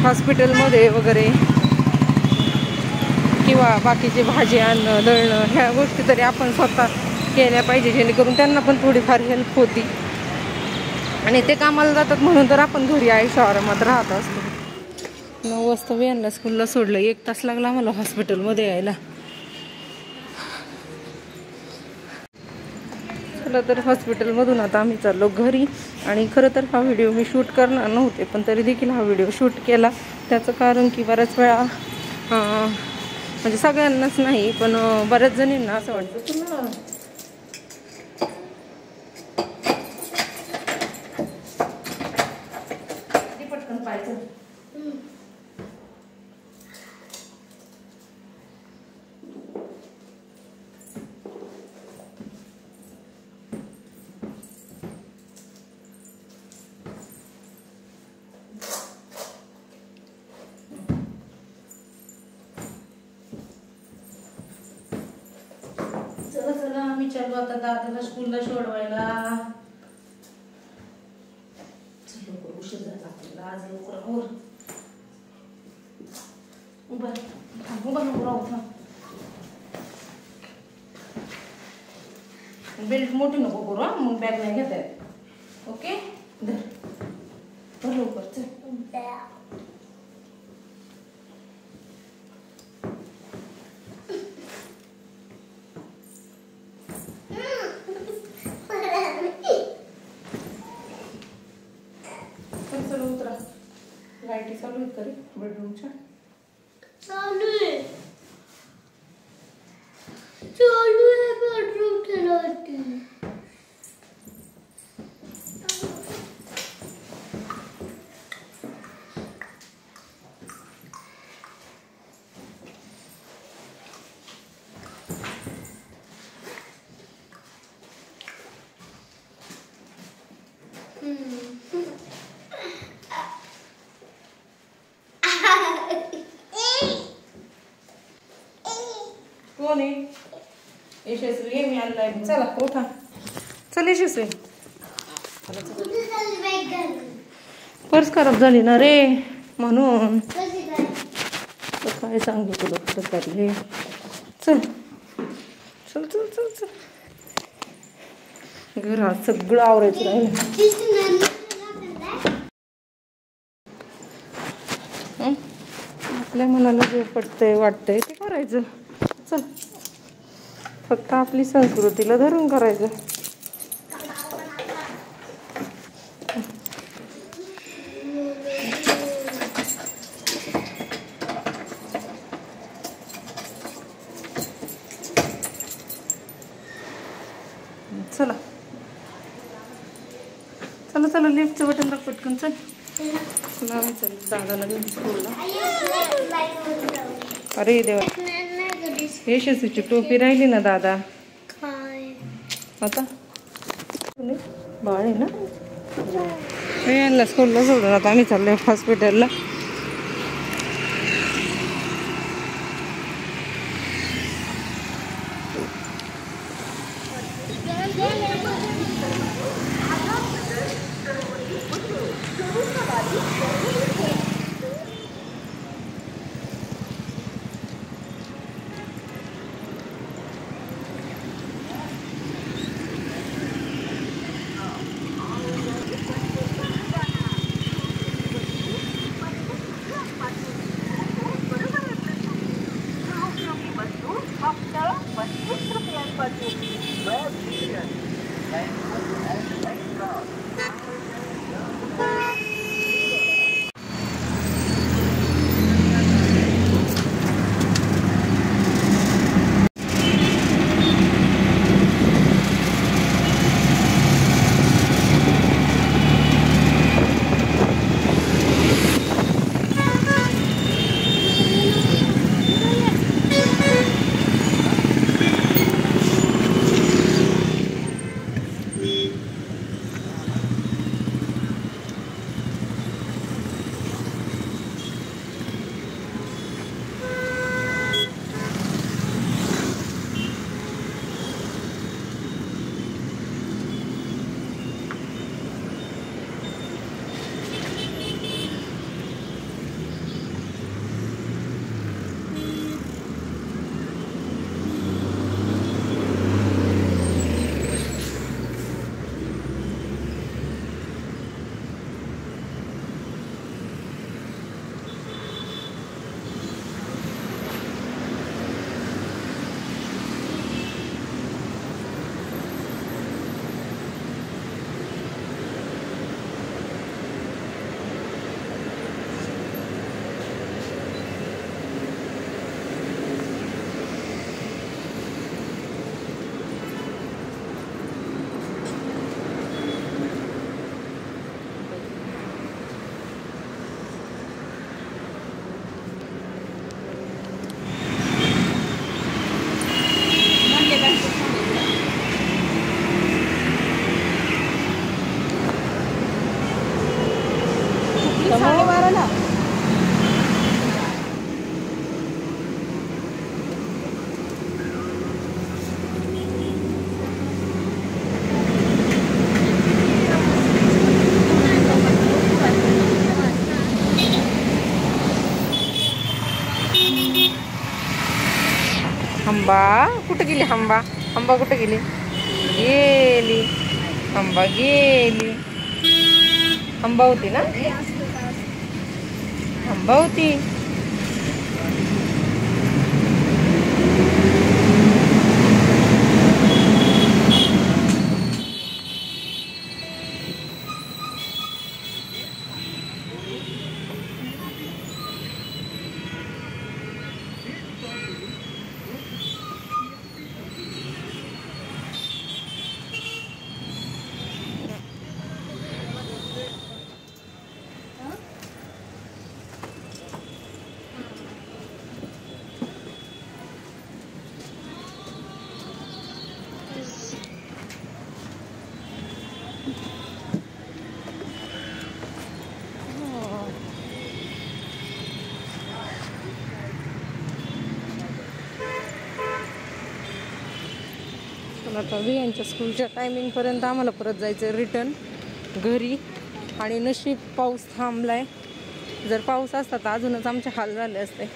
हॉस्पिटलमध्ये वगैरे किंवा बाकीचे भाजी आणणं दळणं ह्या गोष्टी तरी आपण स्वतः केल्या पाहिजे, जेणेकरून त्यांना पण थोडीफार हेल्प होती. आणि ते कामाला जातात म्हणून तर आपण घरी आयुष्य आरामात राहत असतो. 9 वाजता व्हॅनला स्कूलला सोडलं, 1 तास लागला मला हॉस्पिटलमध्ये यायला. चला तर हॉस्पिटलमधून आता आम्ही चाललो घरी. आणि खरं तर हा व्हिडिओ मी शूट करणार नव्हते, पण तरी देखील हा व्हिडिओ शूट केला. त्याचं कारण की बऱ्याच वेळा म्हणजे सगळ्यांनाच नाही पण बऱ्याच जणींना असं वाटतं तुला पटकन पाहिजे. चला आम्ही चाललो आता दादाला स्कूलला सोडवायला. चलो उशीर झाला आपल्याला आज लवकर आवर. उभा नको राहू. बेल्ट मोठी नको करू हा, मग बॅग नाही घेता येत. ओके धर लवकर चल. उतरा. लाईटी चालू आहेत तरी बेडरूमच्या. चालू आहे बेडरूमच्या लाईटी. कोण आहे? यशस्वी मी आणलाय. चला उठा. चल यशस्वी. पर्स खराब झाली ना रे म्हणून. काय सांगू तुला कुठं चालले. चल चल चल चल चल. घरात सगळं आवरायचं राहिलं. आपल्या मनाला जे पटतंय वाटतंय ते करायचं. चल फक्त आपली संस्कृतीला धरून करायचं. चला चला चला लिफ्टचं बटन दाब पटकन. चल चला चल दादाला घेऊन स्कूलला. अरे देवा यशस्वीची टोपी राहिली ना दादा. आता बाळ आहे ना. यांना स्कूलला सोडून आता आम्ही चाललोय हॉस्पिटलला. हंबा कुठे गेली? हंबा हंबा कुठे गेली? गेली हंबा गेली. हंबा होती ना? हंबा होती. आता यांच्या स्कूलच्या टायमिंगपर्यंत आम्हाला परत जायचं रिटर्न घरी. आणि नशीब पाऊस थांबलाय. जर पाऊस असता तर अजूनच आमचे हाल झाले असते.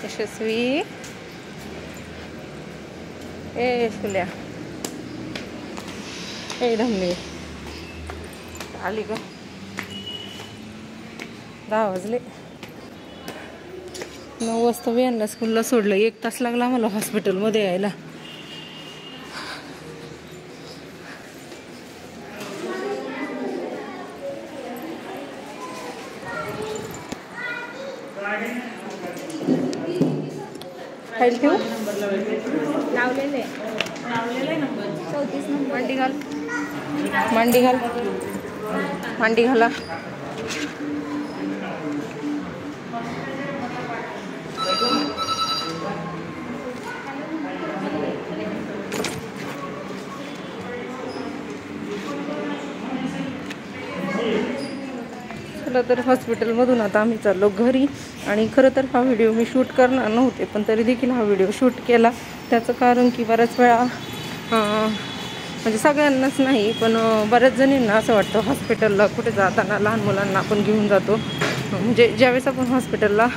यशस्वी ए फुल्या ए धमली आली का? 10 वाजले. 9 वाजता यांना स्कूलला सोडलं. 1 तास लागला मला हॉस्पिटलमध्ये यायला. फाईल ठेवू लावलेले नंबर 34 नंबर. मांडी घाल मांडी घाल मांडी घाला. चला तर हॉस्पिटलमधून आता आम्ही चाललो घरी. आणि खरं तर हा व्हिडिओ मी शूट करणार नव्हते, पण तरी देखील हा व्हिडिओ शूट केला. त्याचं कारण की बऱ्याच वेळा म्हणजे सगळ्यांनाच नाही पण बऱ्याच जणींना असं वाटतं हॉस्पिटलला कुठे जाताना लहान मुलांना आपण घेऊन जातो. म्हणजे ज्यावेळेस आपण हॉस्पिटलला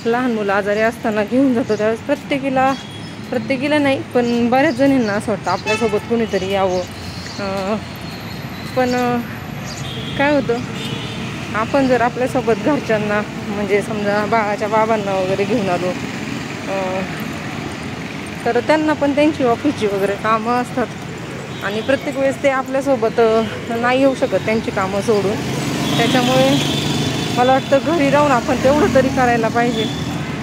लहान मुलं आजारी असताना घेऊन जातो त्यावेळेस प्रत्येकीला नाही पण बऱ्याच जणींना असं वाटतं आपल्यासोबत कुणीतरी यावं. पण काय होतं, आपण जर आपल्यासोबत घरच्यांना म्हणजे समजा बाळाच्या बाबांना वगैरे घेऊन आलो तर त्यांना पण त्यांची ऑफिसची वगैरे कामं असतात आणि प्रत्येक वेळेस ते आपल्यासोबत नाही येऊ शकत त्यांची कामं सोडून. त्याच्यामुळे मला वाटतं घरी राहून आपण तेवढं तरी करायला पाहिजे.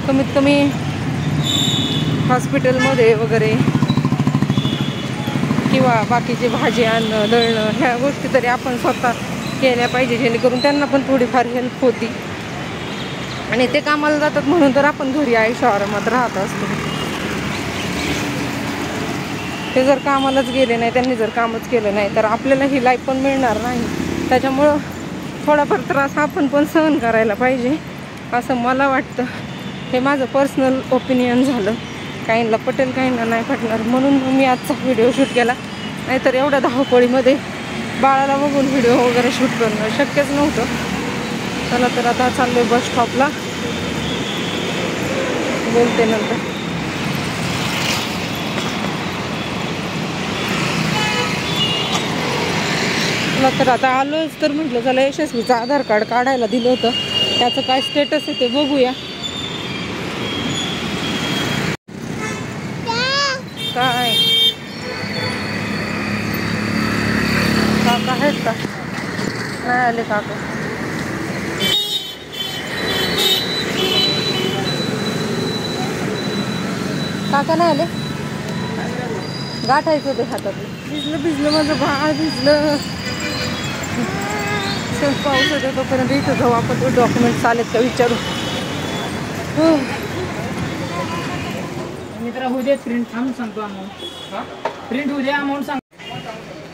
कमीत कमी हॉस्पिटलमध्ये वगैरे किंवा बाकीचे भाजी आणणं दळणं ह्या गोष्टी तरी आपण स्वतः केल्या पाहिजे, जेणेकरून त्यांना पण थोडीफार हेल्प होती. आणि ते कामाला जातात म्हणून तर आपण घरी आयुष्य आरामात राहत असतो. ते जर कामालाच गेले नाही, त्यांनी जर कामच केलं नाही तर आपल्याला ही लाईफ पण मिळणार नाही. त्याच्यामुळं थोडाफार त्रास आपण पण सहन करायला पाहिजे असं मला वाटतं. हे माझं पर्सनल ओपिनियन झालं. काहींना पटेल काहींना नाही पटणार म्हणून मी आजचा व्हिडिओ शूट केला. नाहीतर एवढ्या धावपळीमध्ये बाळाला बघून व्हिडिओ वगैरे शूट करणं शक्यच नव्हतं. चला तर आता चाललोय बस स्टॉपला. बोलते नंतर. चला तर आता आलोच तर म्हटलं चला यशस्वीचं आधार कार्ड काढायला दिलं होतं, त्याचं काय स्टेटस आहे ते बघूया. काय काका आहेत का? नाही आले काका. काका नाही आले. गाठायचं होते हातातलं. भिजलं माझं बाळ भिजलं. पाऊस होता तोपर्यंत इथं जाऊ आपण. तो डॉक्युमेंट्स आलेत का विचारू. मित्रा होऊ दे प्रिंट थांब सांगतो अमाऊंट. प्रिंट होऊ दे अमाऊंट सांग.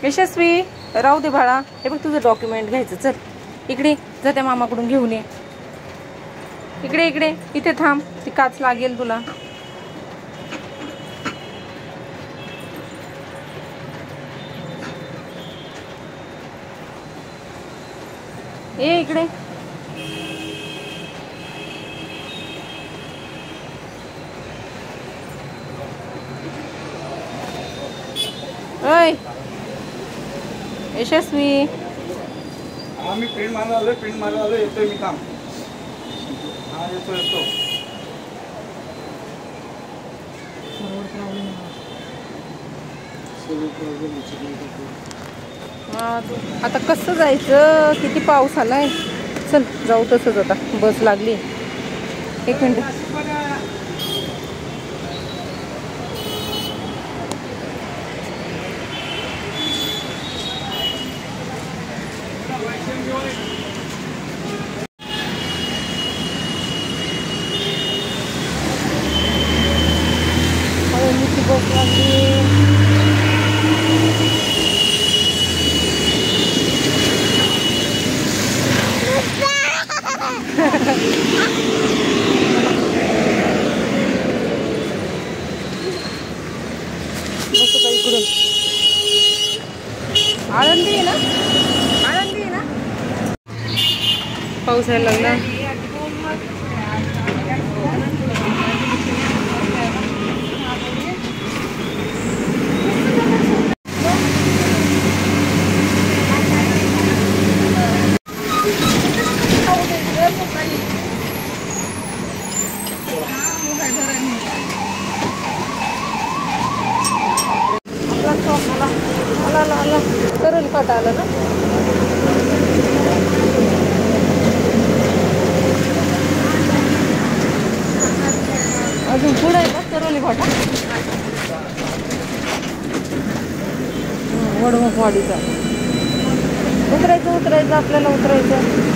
यशस्वी राहू दे बाळा. हे बघ तुझं डॉक्युमेंट घ्यायचं. चल इकडे जा, त्या मामाकडून घेऊन ये. इकडे इकडे इथे थांब, ती काच लागेल तुला. ये इकडे. ओय यशस्वी. आम्ही प्रिंट मारायला आलोय येतोय मी. काम हा येतो. आता कसं जायचं? किती पाऊस आलाय. चल जाऊ तसंच. आता बस लागली. 1 मिनिट. बस लागली. इकडून आळंदी आहे ना. आळंदी आहे ना. पाऊस यायला लागला. अजून पुढे आहे का करवली फाटा? वडमुखवाडीचा. उतरायचं आपल्याला उतरायचं.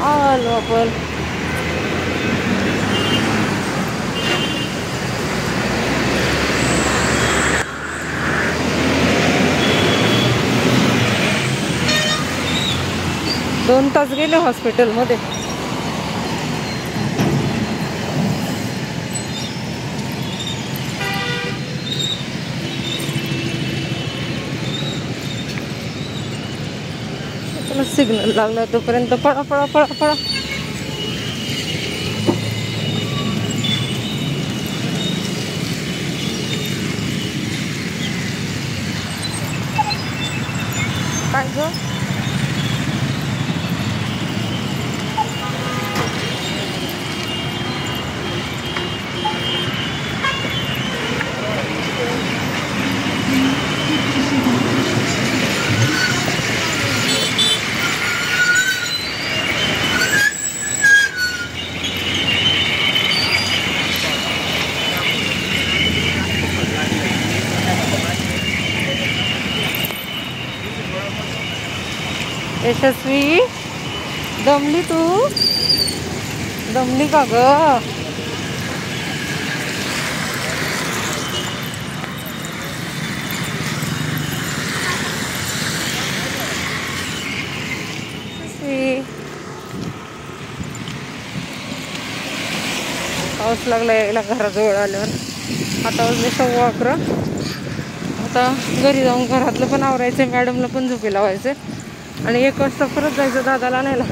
आलो आपण. दोन तास गेले हॉस्पिटलमध्ये. सिग्नल लागला तोपर्यंत पळा पळा पळा पळा. काय ग? यशस्वी, दमली तू? दमली का ग? पाऊस लागला यायला घराजवळ आल्यावर. आता वाजले 11:15. आता घरी जाऊन घरातलं पण आवरायचं, मॅडमला पण झोपी लावायचं आणि 1 वाजता परत जायचं दादाला आणायला.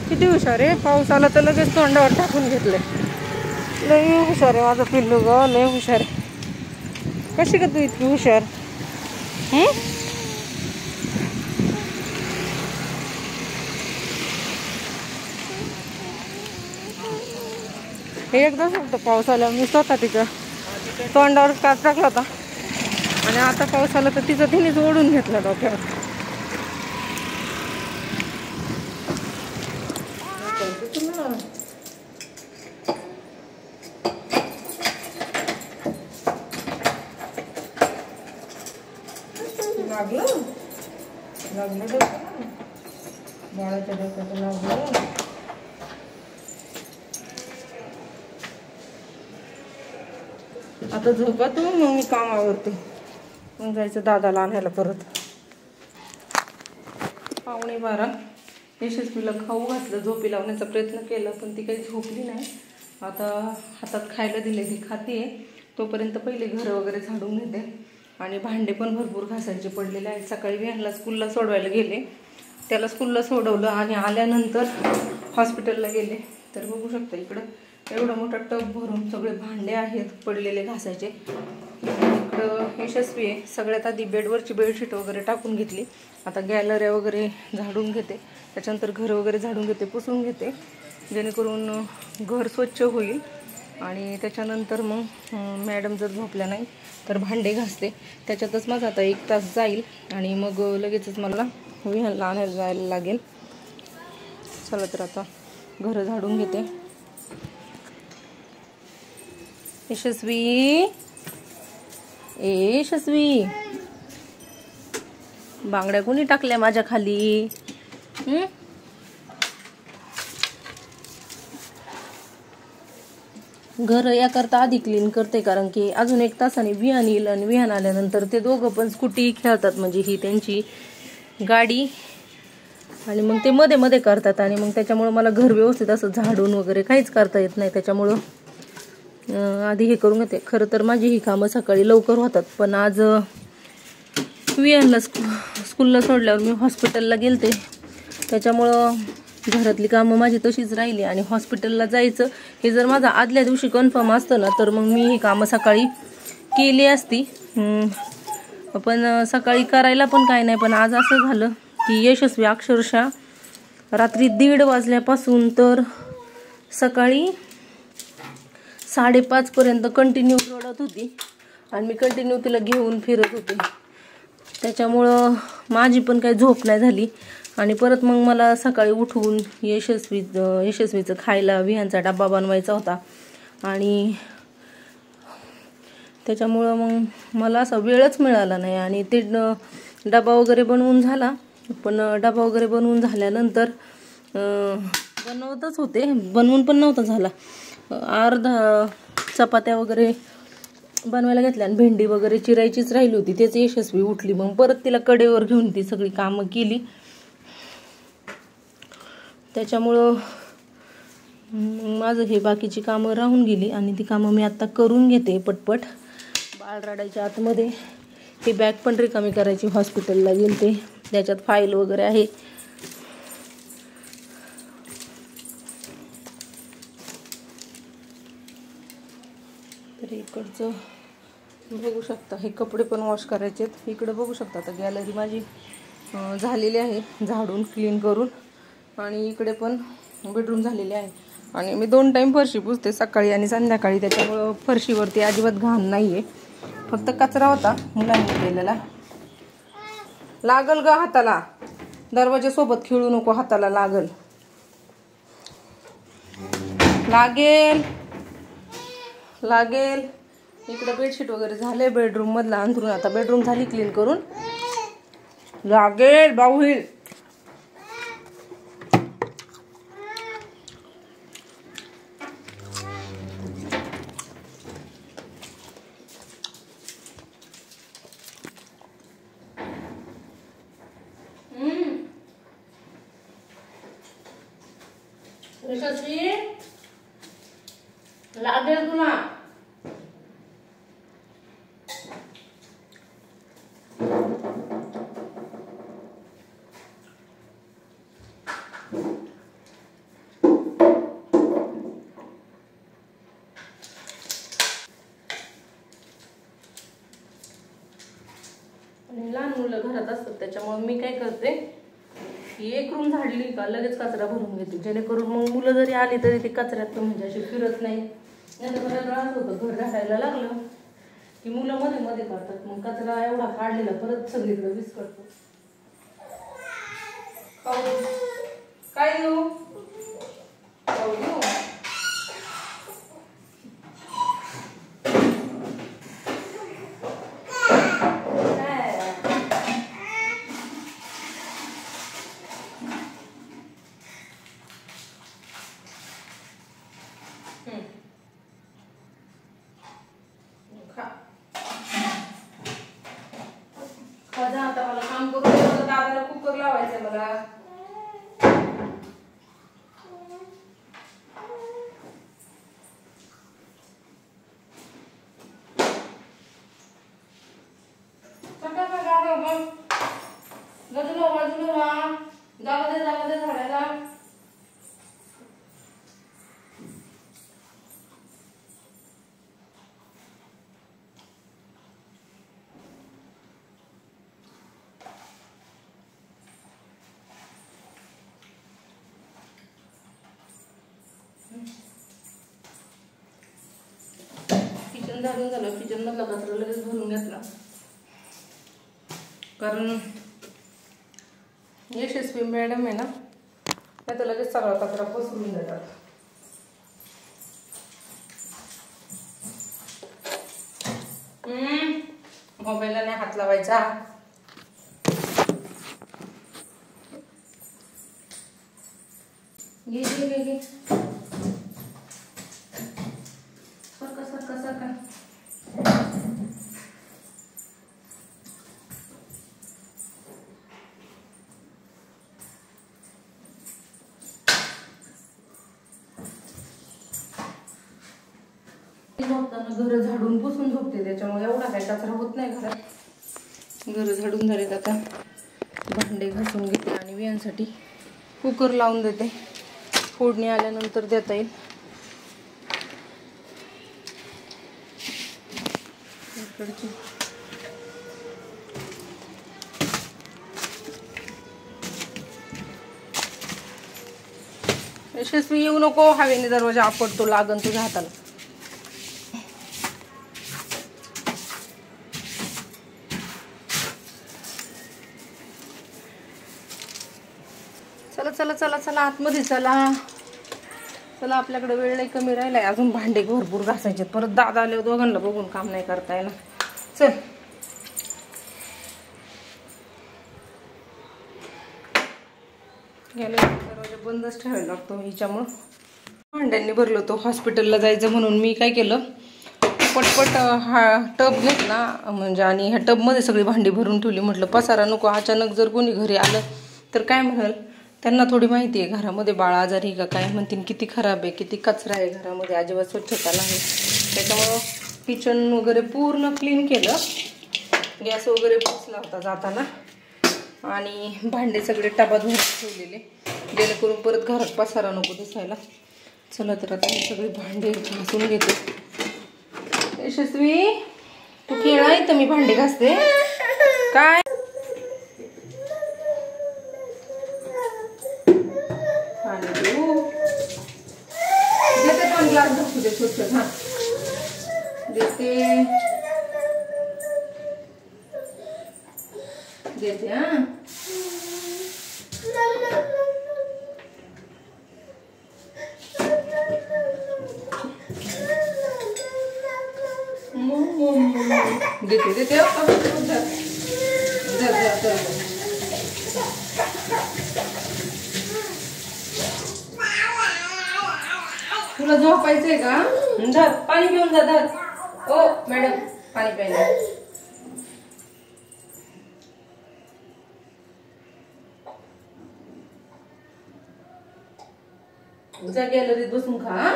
किती हुशार आहे. पाऊस आला तर लगेच तोंडावर टाकून घेतलंय. लय हुशार आहे माझं पिल्लू ग, लय हुशार आहे. कशी का तू इतकी हुशार? एकदाच होतं पाऊस आला, मी स्वतः तिचं तोंडावर काच टाकला होता आणि आता पाऊस आला तर तिचं तिनेच ओढून घेतला डोक्यावर. लागलं डोक्याला, बाळाच्या डोक्याला लागलं. आता झोपा तू, मग मी कामावरती मग जायचं दादाला आणायला परत. 11:15. यशस्वीला खाऊ घातलं, झोपी लावण्याचा प्रयत्न केला पण ती काही झोपली नाही. आता हातात खायला दिले, ती खाते. तोपर्यंत पहिले घर वगैरे झाडून घेते आणि भांडे पण भरपूर घासायचे पडलेले आहेत. सकाळी विहानला स्कूलला सोडवायला गेले, त्याला स्कूलला सोडवलं आणि आल्यानंतर हॉस्पिटलला गेले. तर बघू शकता इकडं एवढा मोठा टब भरून सगळे भांडे आहेत पडलेले घासायचे. इकडं यशस्वी आहे. सगळ्यात आधी बेडवरची बेडशीट वगैरे टाकून घेतली. आता गॅलऱ्या वगैरे झाडून घेते, त्याच्यानंतर घर वगैरे झाडून घेते, पुसून घेते, जेणेकरून घर स्वच्छ होईल. आणि त्याच्यानंतर मग मॅडम जर झोपल्या नाही तर भांडे घासते. त्याच्यातच माझा आता 1 तास जाईल आणि मग लगेचच मला विहानला आणायला जायला लागेल. चला तर आता घर झाडून घेते. यशस्वी, यशस्वी, बांगड्या कोणी टाकल्या माझ्या खाली? घर याकरता आधी क्लीन करते कारण की अजून 1 तासाने विहान येईल आणि विहान आल्यानंतर ते दोघं पण स्कूटी खेळतात. म्हणजे ही त्यांची गाडी आणि मग ते मध्ये मध्ये करतात आणि मग त्याच्यामुळं मला घर व्यवस्थित असं झाडून वगैरे काहीच करता येत नाही. त्याच्यामुळं आधी हे करून घेते. खरं तर माझी ही कामं सकाळी लवकर होतात, पण आज वियांना स्कूलला सोडल्यावर मी हॉस्पिटलला गेलते, त्याच्यामुळं घरातली कामं माझी तशीच राहिली. आणि हॉस्पिटलला जायचं हे जर माझा आदल्या दिवशी कन्फर्म असतं ना, तर मग मी ही कामं सकाळी केली असती. पण सकाळी करायला पण काय नाही. पण आज असं झालं की यशस्वी अक्षरशः रात्री 1:30 वाजल्यापासून तर सकाळी 5:30 पर्यंत कंटिन्यू रडत होती आणि मी कंटिन्यू तिला घेऊन फिरत होते. त्याच्यामुळं माझी पण काही झोप नाही झाली. आणि परत मग मला सकाळी उठवून यशस्वीचं खायला विहांचा डब्बा बनवायचा होता आणि त्याच्यामुळं मग मला असा वेळच मिळाला नाही. आणि ते डबा वगैरे बनवून झाला, पण डबा वगैरे बनवून झाल्यानंतर बनवतच होते, बनवून पण नव्हता झाला. अर्धा चपात्या वगैरे बनवायला घेतल्या आणि भेंडी वगैरे चिरायचीच राहिली होती. तेच यशस्वी उठली, मग परत तिला कडेवर घेऊन ती सगळी कामं केली. त्याच्यामुळं माझं हे बाकीची कामं राहून गेली आणि ती कामं मी आता करून घेते पटपट. बाळ रडायच्या आतमध्ये ही बॅग पण रिकामी करायची, हॉस्पिटलला गेलते, त्याच्यात फाईल वगैरे आहे. तर इकडचं बघू शकता, हे कपडे पण वॉश करायचे आहेत. इकडं बघू शकता आता गॅलरी माझी झालेली आहे झाडून क्लीन करून. आणि इकडे पण बेडरूम झालेले आहे. आणि मी 2 टाईम फरशी पुसते, सकाळी आणि संध्याकाळी. त्याच्यामुळं फरशीवरती अजिबात घाण नाही आहे, फक्त कचरा होता मुलांनी केलेला. लागल ग हाताला, दरवाजासोबत खेळू नको, हाताला लागल, लागेल लागेल. इकडे बेडशीट वगैरे झाले, बेडरूम मधला अंथरून. आता बेडरूम झाली क्लीन करून, लागेल बाऊ होईल. लागेल तुला. लहान मुलं घरात असतात, त्याच्यामुळे मी काय करते, एक रूम झाडली का लगेच कचरा भरून घेते, जेणेकरून मग मुलं जरी आली तरी ते कचऱ्यात म्हणजे अशी फिरत नाही. नाही तर त्रास होतो, घर राहायला लागलं की मुलं मध्ये मध्ये करतात, मग कचरा एवढा काढलेला परत सगळीकडे विस्कटतो. काय देऊ, खाऊ देऊ. आता मला काम करून दादाला कुकर लावायचंय मला. जागा दे झाडायला. किचन झाडून झालं, किचन मधला कचरा लगेच भरून घेतला, कारण यशस्वी मॅडम आहे ना, नाही तर लगेच सगळा कचरा पसरून देतात. मोबाईलला नाही हात लावायचा. घे घे घे घे, सरका सरका सरका. झोपताना घर झाडून पुसून झोपते, त्याच्यामुळे एवढा काही कचरा होत नाही घरात. घर झाडून झालेत, आता भांडे घासून घेते आणि वियांसाठी कुकर लावून देते. फोडणी आल्यानंतर देता येईल. यशस्वी येऊ नको, हवेने दरवाजा आपटतो, लागन तुझ्या हाताला. चला चला चला चला आतमध्ये चला. चला आपल्याकडे वेळ नाही कमी राहिलाय, अजून भांडे भरपूर घासायचे. परत दादा आले, दोघांना बघून काम नाही करता येणार. चल गेले, दरवाजा बंदच ठेवायला लागतो हिच्यामुळं. भांड्यांनी भरलो तो हॉस्पिटलला जायचं म्हणून मी काय केलं, पटपट हा टब घेतला म्हणजे, आणि ह्या टबमध्ये सगळी भांडी भरून ठेवली. म्हटलं पसारा नको, अचानक जर कोणी घरी आलं तर काय म्हणाल. त्यांना थोडी माहिती आहे घरामध्ये बाळ आजारी का काय, म्हणतील किती खराब आहे, किती कचरा आहे घरामध्ये, अजिबात स्वच्छता नाही. त्याच्यामुळं किचन वगैरे पूर्ण क्लीन केलं, गॅस वगैरे पुसला होता जाताना, आणि भांडे सगळे टबात भरून ठेवलेले, जेणेकरून परत घरात पसारा नको दिसायला. चला तर आता मी सगळे भांडे घासून घेते. यशस्वी तू खेळा, इथं मी भांडे घासते. काय देते, पण ग्लास धुवू दे स्वच्छ. हा देते देते. हा देते देते. तुला झोपायचंय का? धर पाणी पिऊन जा. धर. ओ मॅडम पाणी प्यायला. जा गॅलरीत बसून खा.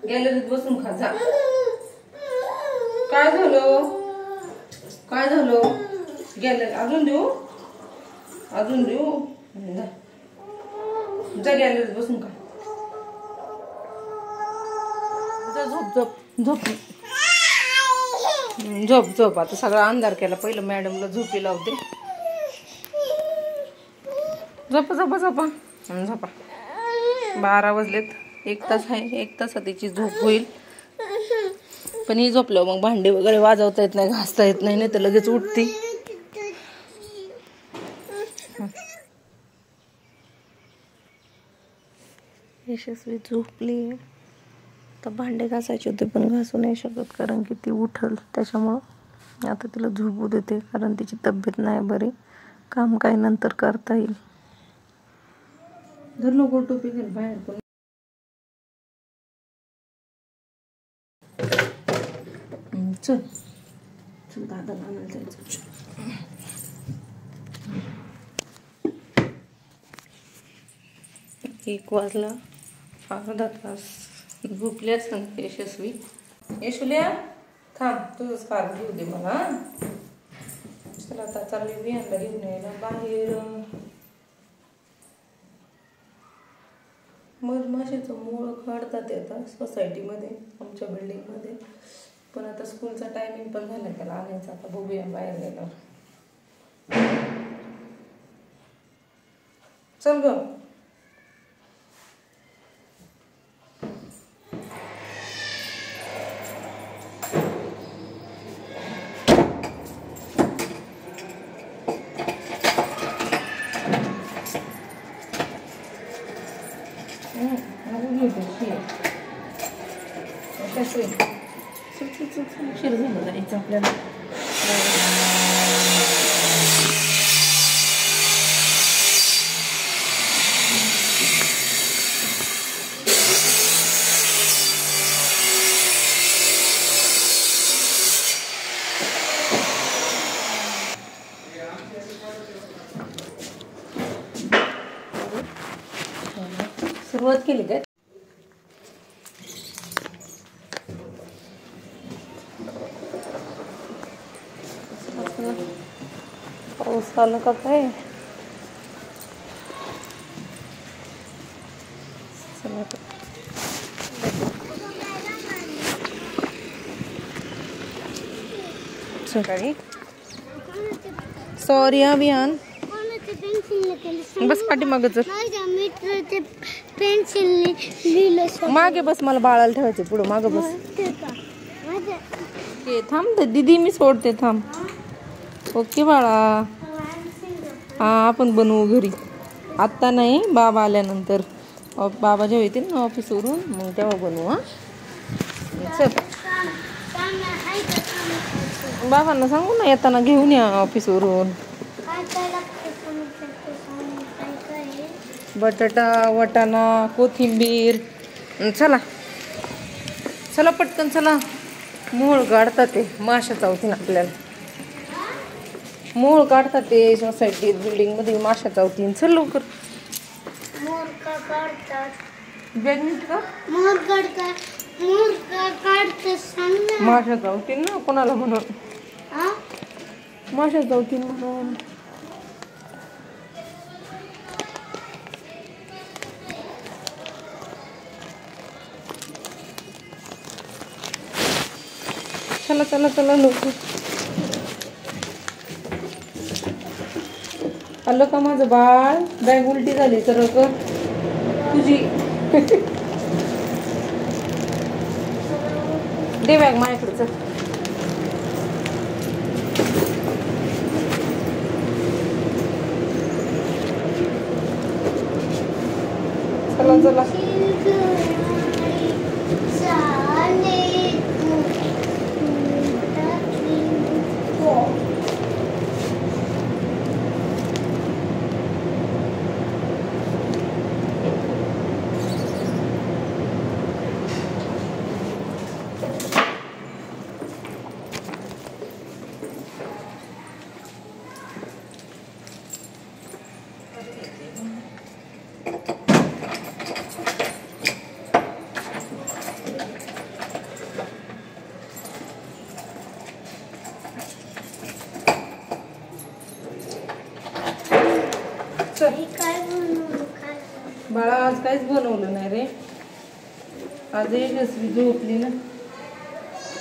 गॅलरीत बसून खा. जा. काय झालं? काय झालं? गॅलरी अजून देऊ? अजून देऊ? जा गॅलरीत बसून खा. झोप झोप झोप झोप झोप. आता सगळा अंधार केला, पहिलं मॅडमला झोपी लावते. झोपा झोपा झोपा झोपा. 12 वाजलेत, 1 तास आहे. 1 तासात तिची झोप होईल. पण ही झोपल्यावर मग भांडे वगैरे वाजवता येत नाही, घासता येत नाही, नाही तर लगेच उठती. यशस्वी झोपली. तर भांडे घासायचे होते पण घासू नाही शकत, कारण की ती उठल. त्याच्यामुळं आता तिला झोपू देते, कारण तिची तब्येत नाही बरी. काम काय नंतर करता येईल. धर नको टोपी घाल बाहेर. पण चल चल दादाला आणायला जायचं. 1 वाजला. अर्धा तास झोपली असं यशस्वी. यशुल्या थांब, तुझं स्कार्फ घेऊ दे मला. चला आता चालली विहानला घेऊन यायला बाहेर. मधमाशीचं मूळ काढतात आता सोसायटीमध्ये, आमच्या बिल्डिंगमध्ये. पण आता स्कूलचा टायमिंग पण झाला त्याला आणायचा. आता बघूया बाहेर गेल्यावर. चल ग. उशीर झाला जायचं आपल्याला. सुरुवात केली काय? चला पाऊस आला का काय. चला सकाळी सॉरी अभियान बस पाठीमागच मागे बस, मला बाळाला ठेवायचे पुढं. मागे बस. ते थांब दीदी, मी सोडते थांब. ओके बाळा, हा आपण बनवू घरी. आत्ता नाही, बाबा आल्यानंतर. बाबा जेव्हा येतील ना ऑफिसवरून मग तेव्हा बनवू. हा चल, बाबांना सांगू ना येताना घेऊन या ऑफिसवरून. बटाटा, वाटाणा, कोथिंबीर. चला चला पटकन चला. मोहोळ काढतात ते, माशा चावतील आपल्याला. मोहोळ काढतात ते सोसायटी बिल्डिंग मध्ये, माशा चावतील. चल लवकर. माशा चावतील ना कोणाला म्हणून. माशा चावतील म्हणून. चला चला चला लवकर. आलं का माझं बाळ? बॅग उलटी झाली तर तुझी. दे बॅग माझ्याकडे. चला चला. बाळा आज काहीच बनवलं नाही रे. आज यशस्वी झोपली ना.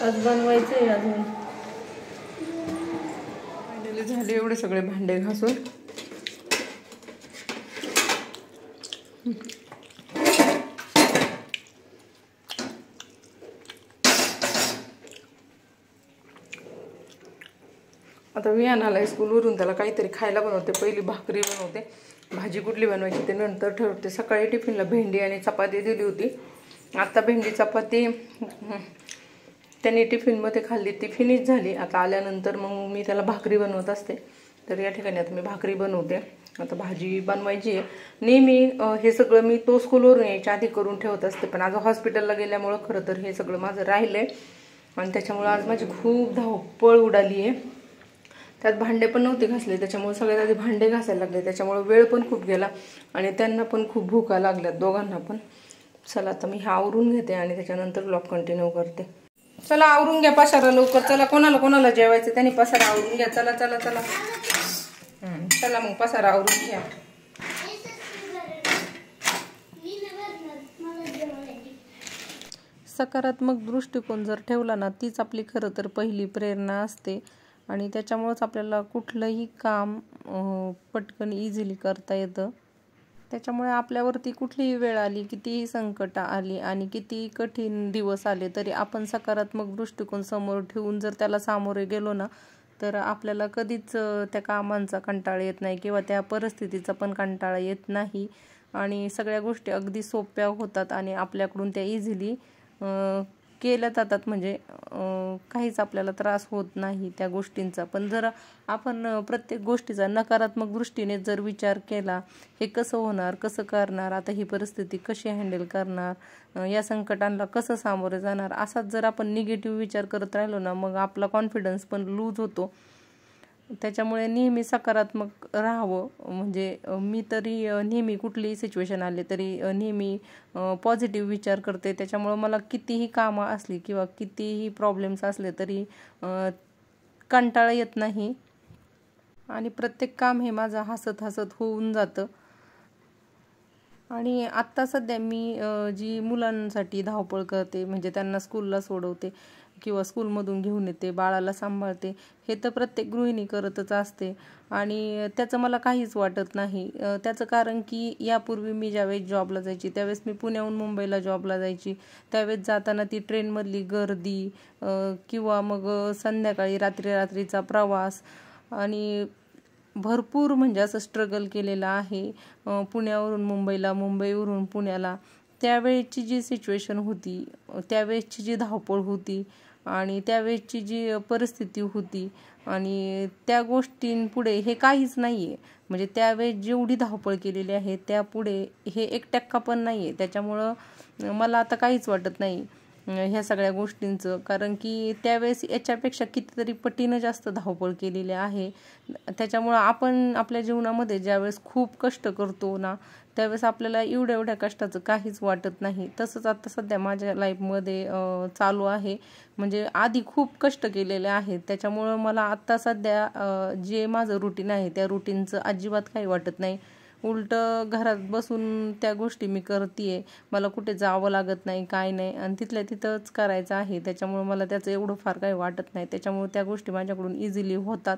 आज बनवायचंय अजून. फायनली झाले एवढे सगळे भांडे घासून. आता विहान आलाय स्कूलवरून, त्याला काहीतरी खायला बनवते. पहिली भाकरी बनवते, भाजी कुठली बनवायची ते नंतर ठरवते. सकाळी टिफिनला भेंडी आणि चपाती दिली होती. आता भेंडी चपाती त्यांनी टिफिनमध्ये खाल्ली, ती फिनिश झाली. आता आल्यानंतर मग मी त्याला भाकरी बनवत असते. तर या ठिकाणी आता मी भाकरी बनवते. आता भाजी बनवायची आहे. नेहमी हे सगळं मी तो स्कूलवरून यायच्या आधी करून ठेवत असते, पण आज हॉस्पिटलला गेल्यामुळं खरं तर हे सगळं माझं राहिलंय आणि त्याच्यामुळं आज माझी खूप धावपळ उडाली आहे. त्यात भांडे पण नव्हते घासले, त्याच्यामुळे सगळ्यात आधी भांडे घासायला लागले. त्याच्यामुळे वेळ पण खूप गेला आणि त्यांना पण खूप भुका लागल्यात, दोघांना पण. चला आता मी आवरून घेते आणि त्याच्यानंतर ब्लॉग कंटिन्यू करते. चला आवरून घ्या पसारा लवकर. चला कोणाला कोणाला जेवायचं त्यांनी पसारा आवरून घ्या. चला चला चला. चला मग पसारा आवरून घ्या. सकारात्मक दृष्टिकोन जर ठेवला ना, तीच आपली खरं तर पहिली प्रेरणा असते आणि त्याच्यामुळेच आपल्याला कुठलंही काम पटकन इझिली करता येतं. त्याच्यामुळे आपल्यावरती कुठलीही वेळ आली, कितीही संकट आली आणि कितीही कठीण दिवस आले तरी आपण सकारात्मक दृष्टिकोन समोर ठेवून जर त्याला सामोरे गेलो ना, तर आपल्याला कधीच त्या कामांचा कंटाळा येत नाही किंवा त्या परिस्थितीचा पण कंटाळा येत नाही आणि सगळ्या गोष्टी अगदी सोप्या होतात आणि आपल्याकडून त्या इझिली केल्या जातात. म्हणजे काहीच आपल्याला त्रास होत नाही त्या गोष्टींचा. पण जर आपण प्रत्येक गोष्टीचा नकारात्मक दृष्टीने जर विचार केला, हे कसं होणार, कसं करणार, आता ही परिस्थिती कशी हँडल करणार, या संकटांना कसं सामोरे जाणार, असाच जर आपण निगेटिव्ह विचार करत राहिलो ना, मग आपला कॉन्फिडन्स पण लूज होतो. त्याच्यामुळे नेहमी सकारात्मक राहावं. म्हणजे मी तरी नेहमी कुठलीही सिच्युएशन आली तरी नेहमी पॉझिटिव्ह विचार करते. त्याच्यामुळं मला कितीही कामं असली किंवा कितीही प्रॉब्लेम्स असले तरी कंटाळा येत नाही आणि प्रत्येक काम हे माझं हसत हसत होऊन जातं. आणि आत्ता सध्या मी जी मुलांसाठी धावपळ करते, म्हणजे त्यांना स्कूलला सोडवते किंवा स्कूलमधून घेऊन येते, बाळाला सांभाळते, हे तर प्रत्येक गृहिणी करतच असते आणि त्याचं मला काहीच वाटत नाही. त्याचं कारण की यापूर्वी मी ज्यावेळेस जॉबला जायची त्यावेळेस मी पुण्याहून मुंबईला जॉबला जायची, त्यावेळेस जाताना ती ट्रेनमधली गर्दी किंवा मग संध्याकाळी रात्रीचा प्रवास आणि भरपूर म्हणजे असं स्ट्रगल केलेलं आहे. पुण्यावरून मुंबईला, मुंबईवरून पुण्याला, त्यावेळेची जी सिच्युएशन होती, त्यावेळेसची जी धावपळ होती आणि त्यावेळेसची जी परिस्थिती होती आणि त्या गोष्टींपुढे हे काहीच नाही आहे. म्हणजे त्यावेळेस जेवढी धावपळ केलेली आहे त्यापुढे हे 1% पण नाही आहे. त्याच्यामुळं मला आता काहीच वाटत नाही ह्या सगळ्या गोष्टींचं, कारण की त्यावेळेस याच्यापेक्षा कितीतरी पटीनं जास्त धावपळ केलेली आहे. त्याच्यामुळं आपण आपल्या जीवनामध्ये ज्यावेळेस खूप कष्ट करतो ना, त्यावेळेस आपल्याला एवढ्या कष्टाचं काहीच वाटत नाही. तसंच आता सध्या माझ्या लाईफमध्ये चालू आहे. म्हणजे आधी खूप कष्ट केलेले आहेत, त्याच्यामुळं मला आत्ता सध्या जे माझं रुटीन आहे त्या रुटीनचं अजिबात काही वाटत नाही. उलटं घरात बसून त्या गोष्टी मी करते, मला कुठे जावं लागत नाही, काय नाही, आणि तिथल्या तिथंच करायचं आहे. त्याच्यामुळं मला त्याचं एवढं फार काही वाटत नाही. त्याच्यामुळे त्या गोष्टी माझ्याकडून इझिली होतात.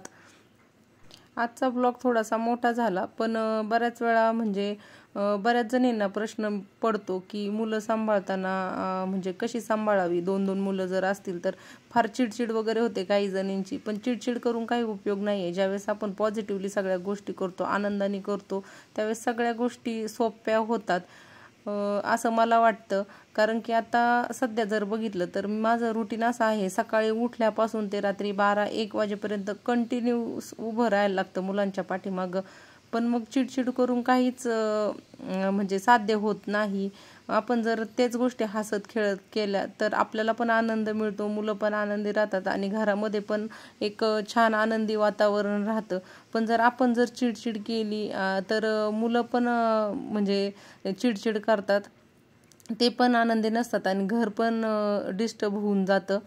आजचा ब्लॉग थोडासा मोठा झाला, पण बऱ्याच वेळा म्हणजे बऱ्याच जणींना प्रश्न पडतो की मुलं सांभाळताना म्हणजे कशी सांभाळावी. 2-2 मुलं जर असतील तर फार चिडचिड वगैरे होते काही जणींची, पण चिडचिड करून काही उपयोग नाही आहे. ज्यावेळेस आपण पॉझिटिव्हली सगळ्या गोष्टी करतो, आनंदाने करतो, त्यावेळेस सगळ्या गोष्टी सोप्या होतात असं मला वाटतं. कारण की आता सध्या जर बघितलं तर माझं रुटीन असं आहे, सकाळी उठल्यापासून ते रात्री 12-1 वाजेपर्यंत कंटिन्यू उभं राहायला लागतं मुलांच्या पाठीमागं. पण मग चिडचिड करून काहीच म्हणजे साध्य होत नाही. आपण जर तेच गोष्टी हसत खेळत केल्या तर आपल्याला पण आनंद मिळतो, मुलं पण आनंदी राहतात आणि घरामध्ये पण एक छान आनंदी वातावरण राहतं. पण जर आपण चिडचिड केली तर मुलं पण म्हणजे चिडचिड करतात, ते पण आनंदी नसतात आणि घर पण डिस्टर्ब होऊन जातं.